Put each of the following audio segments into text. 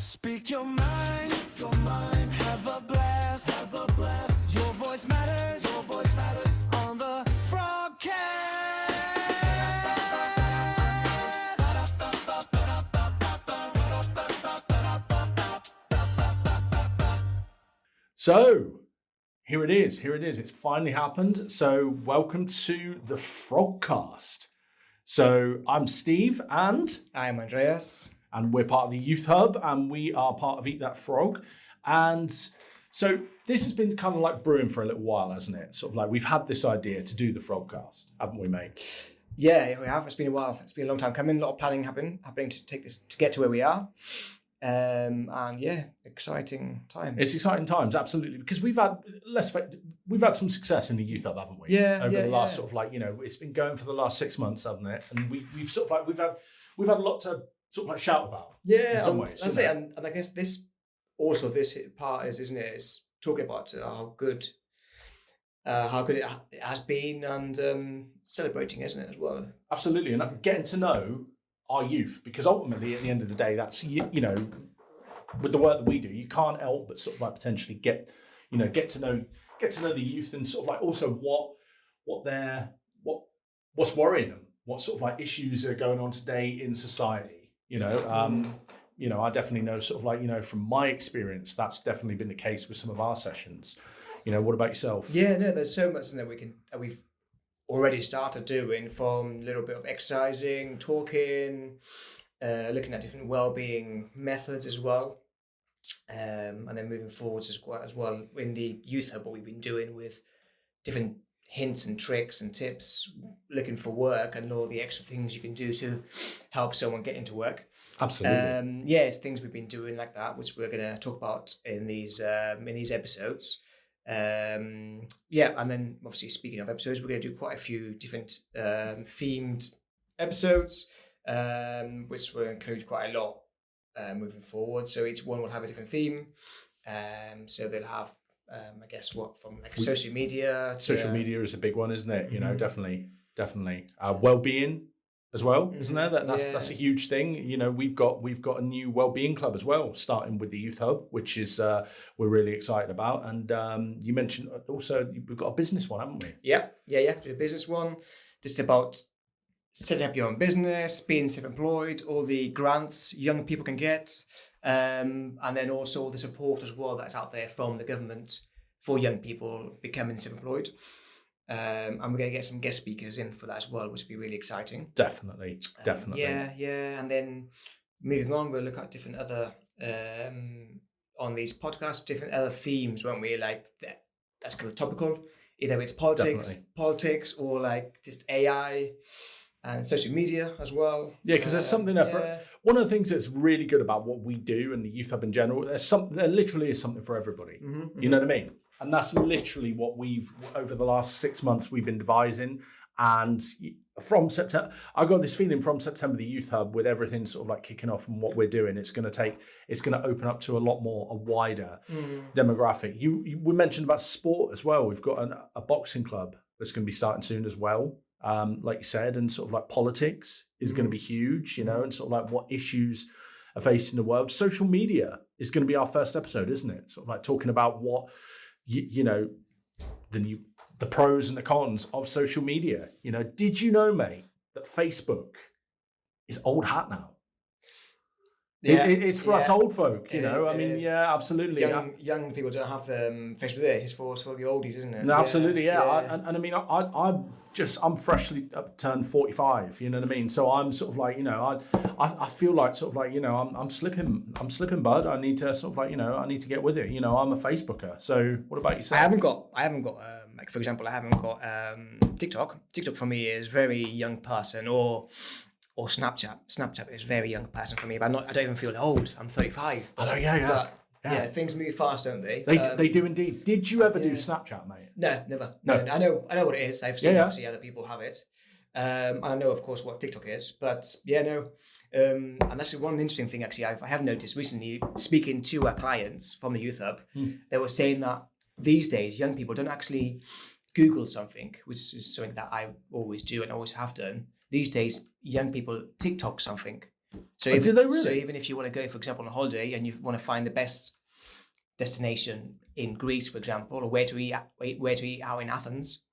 Speak your mind, have a blast, your voice matters, on the Frogcast. So, here it is, it's finally happened. So, welcome to the Frogcast. So, I'm Steve and I'm Andreas. And we're part of the Youth Hub, and we are part of Eat That Frog. And so this has been kind of like brewing for a little while, hasn't it? Sort of like we've had this idea to do the Frogcast, haven't we, mate? Yeah, we have. It's been a while. It's been a long time coming. A lot of planning happening to take this to get to where we are. And yeah, exciting times. It's exciting times, absolutely, because we've had some success in the Youth Hub, haven't we? Yeah, over the last sort of like, it's been going for the last 6 months, hasn't it? And we've sort of like we've had a lot to sort of like shout about. Yeah, in some ways, that's it. And I guess this part is, isn't it? Is talking about how good it has been, and celebrating, isn't it, as well? Absolutely, and getting to know our youth, because ultimately, at the end of the day, that's with the work that we do, you can't help but sort of like potentially get to know the youth, and sort of like also what's worrying them, what sort of like issues are going on today in society. I definitely know sort of like, from my experience, that's definitely been the case with some of our sessions. What about yourself? Yeah, no, there's so much that we've already started doing, from a little bit of exercising, talking, looking at different well-being methods as well. And then moving forwards as well in the Youth Hub, what we've been doing with different hints and tricks and tips, looking for work and all the extra things you can do to help someone get into work. Absolutely. It's things we've been doing like that, which we're going to talk about in these episodes. And then obviously, speaking of episodes, we're going to do quite a few different themed episodes, which will include quite a lot moving forward. So each one will have a different theme. So they'll have from like social media to... Social media is a big one, isn't it? Definitely. Well-being as well, isn't there? That's a huge thing. We've got a new well-being club as well, starting with the Youth Hub, which is we're really excited about. And you mentioned also we've got a business one, haven't we? Yeah. Do a business one, just about setting up your own business, being self-employed, all the grants young people can get. And then also the support as well that's out there from the government for young people becoming self-employed. And we're going to get some guest speakers in for that as well, which will be really exciting. Definitely. Yeah. And then moving on, we'll look at different other, on these podcasts, different other themes, won't we? Like that's kind of topical. Either it's politics or like just AI. And social media as well. Yeah, because there's something there. One of the things that's really good about what we do and the Youth Hub in general, there literally is something for everybody. Mm-hmm. You know what I mean? And that's literally what over the last 6 months, we've been devising. And from September, I got this feeling from September, the Youth Hub, with everything sort of like kicking off and what we're doing, it's going to open up to a wider demographic. We mentioned about sport as well. We've got a boxing club that's going to be starting soon as well. Like you said, and sort of like politics is going to be huge, and sort of like what issues are facing the world. Social media is going to be our first episode, isn't it? Sort of like talking about what, the pros and the cons of social media. Did you know, mate, that Facebook is old hat now? Yeah, it's for us old folk, Yeah, absolutely. Young people don't have Facebook there. It's for the oldies, isn't it? No, absolutely, yeah. I'm freshly turned 45. You know what I mean? So I'm sort of like, I feel like sort of like, I'm slipping, bud. I need to sort of like, I need to get with it. I'm a Facebooker. So what about yourself? I haven't got like, for example, I haven't got TikTok. TikTok for me is very young person, or Snapchat. Snapchat is very young person for me, but I don't even feel old. I'm 35. I know, yeah. Yeah, things move fast, don't they? They do indeed. Did you ever do Snapchat, mate? No, never. No. I know what it is. I've seen obviously other people have it. And I know, of course, what TikTok is. But yeah, no. And that's one interesting thing, actually, I have noticed recently, speaking to our clients from the Youth Hub, they were saying that these days, young people don't actually Google something, which is something that I always do and always have done. These days, young people TikTok something. So Did they really? So even if you want to go, for example, on a holiday and you want to find the best destination in Greece, for example, or where to eat out in Athens,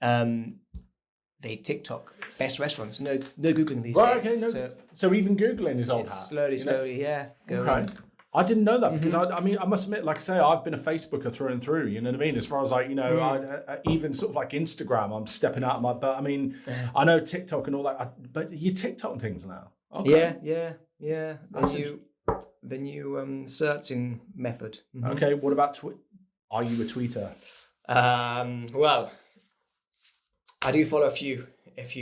they TikTok best restaurants. No Googling these Right, days. okay, no. So even Googling is old hat. Slowly, yeah. Okay. I didn't know that because I mean, I must admit, like I say, I've been a Facebooker through and through, you know what I mean? As far as like, you know, I even sort of like Instagram, I'm stepping out of my, but I mean, I know TikTok and all that, but you TikTok things now. Okay. Yeah. The new searching method. Okay, what about are you a tweeter? Well, I do follow a few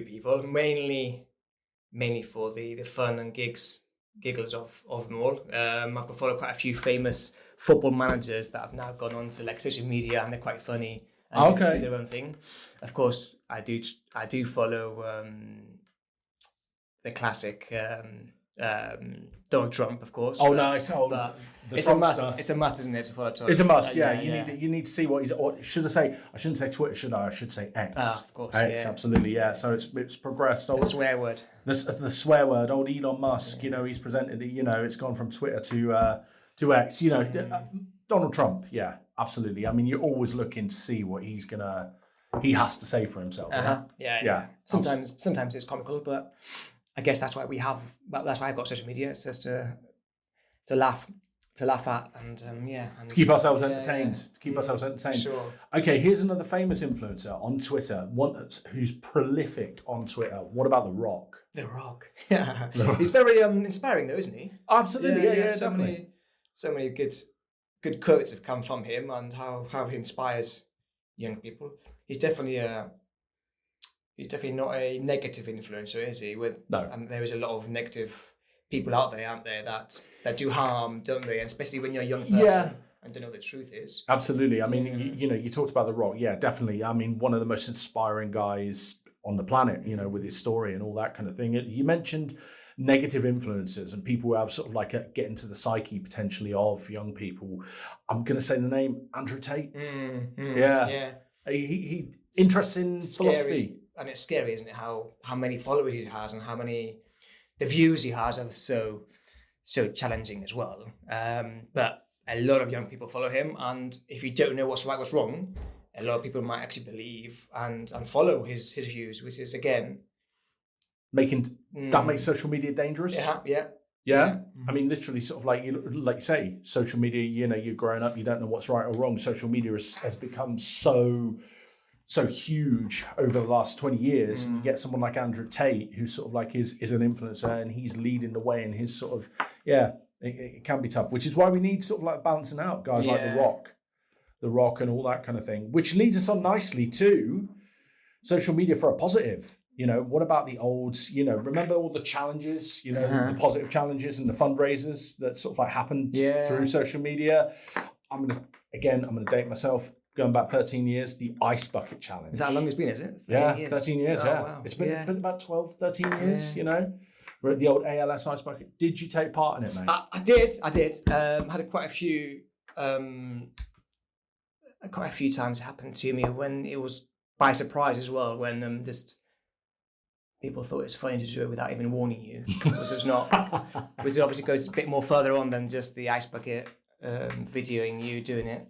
people, mainly for the fun and giggles of them all. I've followed quite a few famous football managers that have now gone on to like social media, and they're quite funny and do their own thing. Of course, I do follow the classic Donald Trump, of course. Oh, nice. Oh, but it's a must. It's a must, isn't it? To follow Trump. It's a must. Yeah, you need to see what he's. Or should I say? I shouldn't say Twitter. Should I? I should say X. Of course. X, absolutely. Yeah. So it's progressed. The swear word. The swear word. Old Elon Musk. You know, he's presented. You know, it's gone from Twitter to X. You know, Donald Trump. Yeah, absolutely. I mean, you're always looking to see what he has to say for himself. Yeah. Sometimes it's comical, but I guess that's why that's why I've got social media. It's just to laugh at and and to keep ourselves entertained. To keep ourselves entertained. Sure. Okay, here's another famous influencer on Twitter. One who's prolific on Twitter. What about The Rock? The Rock. Yeah. He's very inspiring though, isn't he? Absolutely. Yeah, so definitely. many good quotes have come from him, and how he inspires young people. He's definitely not a negative influencer, is he? No. And there is a lot of negative people out there, aren't there, that do harm, don't they? And especially when you're a young person and don't know what the truth is. Absolutely. I mean, you talked about The Rock. Yeah, definitely. I mean, one of the most inspiring guys on the planet, you know, with his story and all that kind of thing. You mentioned negative influences and people who have sort of like get into the psyche potentially of young people. I'm going to say the name Andrew Tate. Yeah. He interesting philosophy. And it's scary, isn't it? How many followers he has and how many the views he has are so challenging as well. But a lot of young people follow him, and if you don't know what's right, what's wrong, a lot of people might actually believe and follow his views, which is again that makes social media dangerous. Yeah. I mean, literally, sort of like you say, social media. You know, you're growing up, you don't know what's right or wrong. Social media has become so huge over the last 20 years, and you get someone like Andrew Tate, who sort of like is an influencer, and he's leading the way in his sort of it can be tough, which is why we need sort of like balancing out guys like The Rock, and all that kind of thing. Which leads us on nicely to social media for a positive. You know, what about the old, you know, remember all the challenges, you know, the positive challenges and the fundraisers that sort of like happened through social media? I'm going to date myself, going back 13 years, the Ice Bucket Challenge. Is that how long it's been, is it? 13 years, oh, Wow. It's been about 12, 13 years, you know. We're at the old ALS Ice Bucket. Did you take part in it, mate? I did. Had quite a few times it happened to me when it was by surprise as well, when just people thought it was funny to do it without even warning you. Because it was not, which obviously goes a bit more further on than just the Ice Bucket videoing you doing it.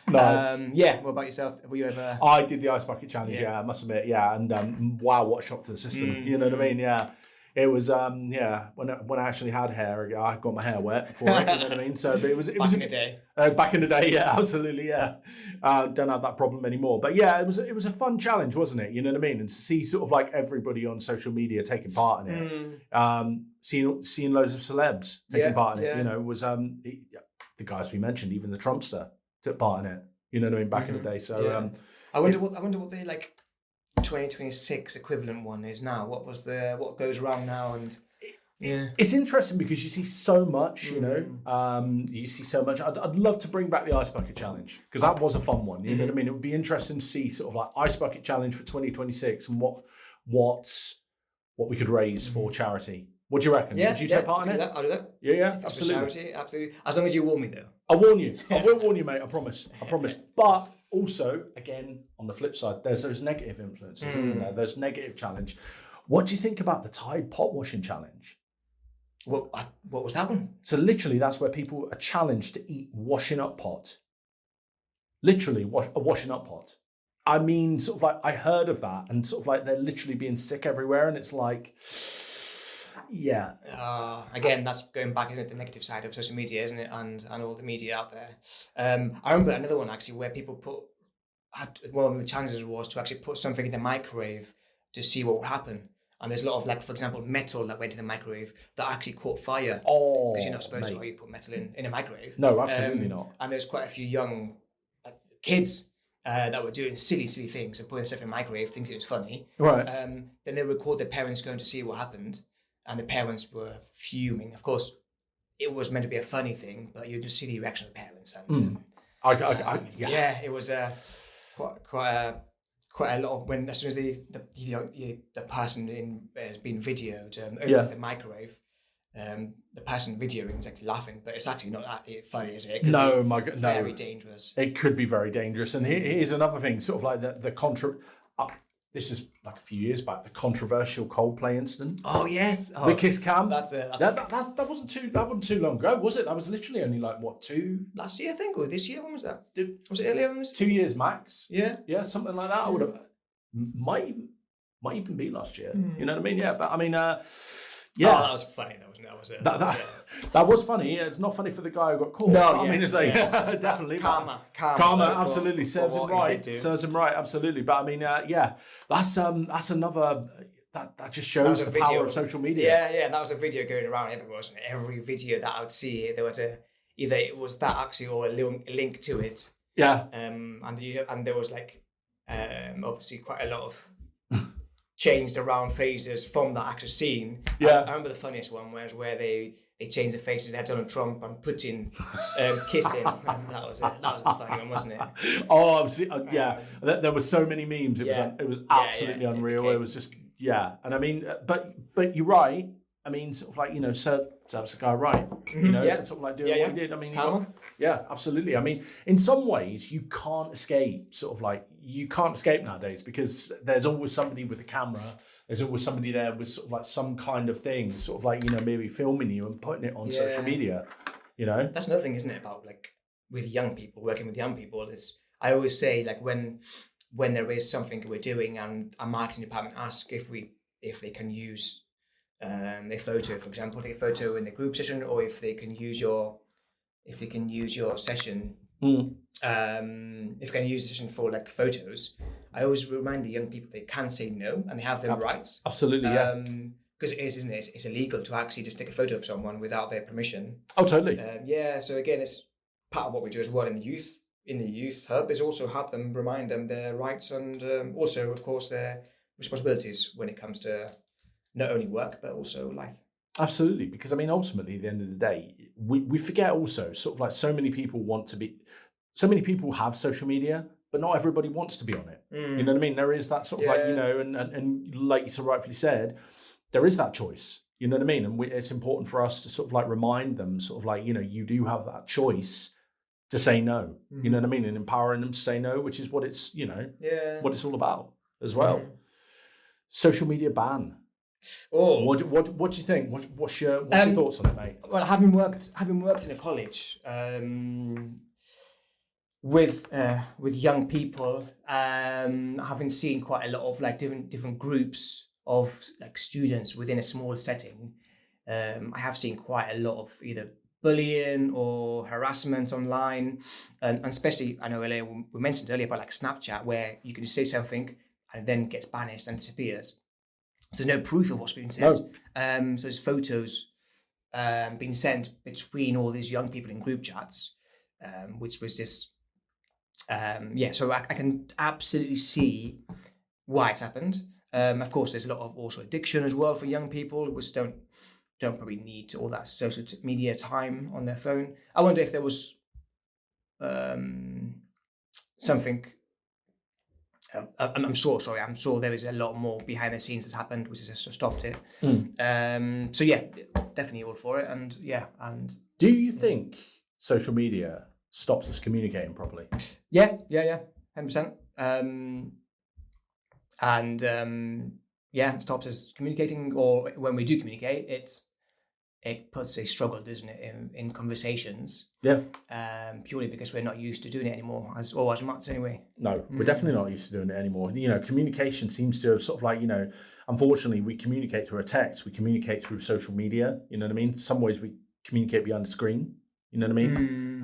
Nice. What about yourself? Were you ever? I did the Ice Bucket Challenge, I must admit, and wow, what a shock to the system. You know what I mean? Yeah. It was when I actually had hair, I got my hair wet for it. You know what I mean? So but it was back in the day. Back in the day, yeah, absolutely, yeah. Don't have that problem anymore. But yeah, it was a fun challenge, wasn't it? You know what I mean? And to see sort of like everybody on social media taking part in it, seeing loads of celebs taking part in it, you know, was the guys we mentioned, even the Trumpster took part in it. You know what I mean? Back in the day. So I wonder what they like. 2026 equivalent one is now. What goes around now? And it's interesting because you see so much, you know. You see so much. I'd love to bring back the Ice Bucket Challenge because that was a fun one. You know what I mean? It would be interesting to see sort of like Ice Bucket Challenge for 2026 and what we could raise for charity. What do you reckon? Would you take part in it? I'll do that. Yeah, absolutely. Absolutely. As long as you warn me though. I'll warn you. I will warn you, mate. I promise. But also, again, on the flip side, there's those negative influences, isn't there? There's negative challenge. What do you think about the Tide pot washing challenge? What was that one? So literally, that's where people are challenged to eat washing up pot. Literally, a washing up pot. I mean, sort of like I heard of that, and sort of like they're literally being sick everywhere, and it's like, yeah. Again, that's going back into the negative side of social media, isn't it? And all the media out there. I remember another one actually where people one of the challenges was to actually put something in the microwave to see what would happen. And there's a lot of, like, for example, metal that went in the microwave that actually caught fire. Oh, because you're not supposed to put metal in a microwave. No, absolutely not. And there's quite a few young kids that were doing silly things and putting stuff in the microwave, thinking it was funny. Right. Then they record their parents going to see what happened, and the parents were fuming. Of course, it was meant to be a funny thing, but you just see the reaction of the parents. And yeah, it was quite a lot of when as soon as the person has been videoed opens the microwave. The person videoing is actually laughing, but it's actually not that funny, is it? No, my God, no. Very dangerous. It could be very dangerous. And here's another thing, sort of like this is like a few years back, the controversial Coldplay incident. Oh yes, the kiss cam. That wasn't too long ago, was it? That was literally only like last year, I think, or this year. When was that? Was it earlier on this? 2 years max. Yeah, something like that. I would have might even be last year. You know what I mean? Yeah, but I mean, yeah. Oh, that was funny. That was funny. Yeah, it's not funny for the guy who got caught. No, I mean, it's like definitely karma. Absolutely serves him right. Serves him right. Absolutely. But I mean, yeah, that's another. That just shows the power of social media. Yeah. That was a video going around everywhere, wasn't it? Every video that I would see, there was either it was that actually or a link to it. Yeah. And there was like obviously quite a lot of changed around faces from that actual scene. Yeah. I remember the funniest one was where they changed the faces. They had Donald Trump and Putin kissing, and that was a funny one, wasn't it? Oh, yeah. There were so many memes. It was absolutely unreal. It was just and I mean, but you're right. I mean, sort of like, you know, serves the guy right. You know, sort of like doing what he did. I mean, yeah, absolutely. I mean, in some ways, you can't escape. You can't escape nowadays because there's always somebody with a camera. There's always somebody there with sort of like some kind of thing, sort of like, you know, maybe filming you and putting it on social media. You know, that's another thing, isn't it? About like with young people, working with young people. I always say, like, when there is something we're doing and our marketing department asks if they can use a photo, for example, take a photo in the group session, or if they can use your session, if they can use the session for like photos, I always remind the young people they can say no and they have their rights. Absolutely, yeah. Because it is, isn't it? It's illegal to actually just take a photo of someone without their permission. Oh, totally. So again, it's part of what we do as well in the youth hub is also help them, remind them their rights and also, of course, their responsibilities when it comes to not only work but also life. Absolutely, because I mean, ultimately, at the end of the day, we forget also sort of like so many people have social media, but not everybody wants to be on it. You know what I mean? There is that sort of like, you know, and like you so rightfully said, there is that choice. You know what I mean? And it's important for us to sort of like remind them, sort of like, you know, you do have that choice to say no. You know what I mean? And empowering them to say no, which is what it's, you know, what it's all about as well. Social media ban. Oh, what do you think? What's your thoughts on it, mate? Well, having worked in a college with young people, having seen quite a lot of like different groups of like students within a small setting, I have seen quite a lot of either bullying or harassment online, and especially I know we mentioned earlier about like Snapchat, where you can just say something and then gets banished and disappears. So there's no proof of what's being said. No. So there's photos being sent between all these young people in group chats, which was just, so I can absolutely see why it's happened. Of course, there's a lot of also addiction as well for young people, which don't probably need all that social media time on their phone. I wonder if there was something... I'm sure there is a lot more behind the scenes that's happened, which has just stopped it. So yeah, definitely all for it. And do you think social media stops us communicating properly? Yeah, 100%. It stops us communicating, or when we do communicate, it puts a struggle, doesn't it, in conversations? Yeah. Purely because we're not used to doing it anymore, as much anyway. No, we're definitely not used to doing it anymore. You know, communication seems to have sort of like, you know, unfortunately, we communicate through a text, we communicate through social media. You know what I mean? Some ways we communicate behind the screen. You know what I mean?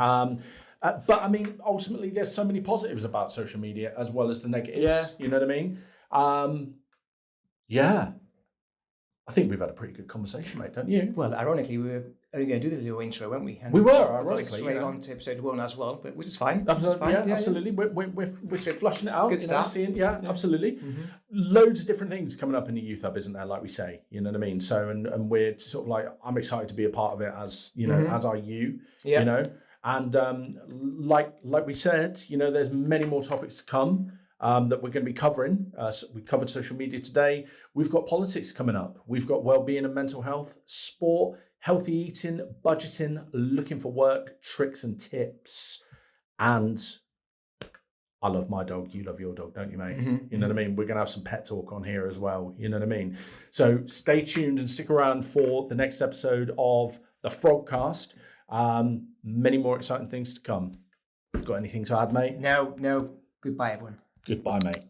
But I mean, ultimately, there's so many positives about social media as well as the negatives. Yeah. You know what I mean? Yeah. I think we've had a pretty good conversation, mate, don't you? Well, ironically, we were only going to do the little intro, weren't we? And We were, we're ironically, going straight you know. on to episode 1 as well, but which is fine. Absolutely, Which is fine. yeah, absolutely. We're flushing it out. Good you know, start. yeah, absolutely. Loads of different things coming up in the Youth Hub, isn't there? Like we say, you know what I mean. So, and we're sort of like, I'm excited to be a part of it, as you know, as are you. Yeah. You know, and like we said, you know, there's many more topics to come. That we're going to be covering. We covered social media today. We've got politics coming up. We've got well-being and mental health, sport, healthy eating, budgeting, looking for work, tricks and tips. And I love my dog. You love your dog, don't you, mate? You know what I mean? We're going to have some pet talk on here as well. You know what I mean? So stay tuned and stick around for the next episode of the Frogcast. Many more exciting things to come. Got anything to add, mate? No. Goodbye, everyone. Goodbye, mate.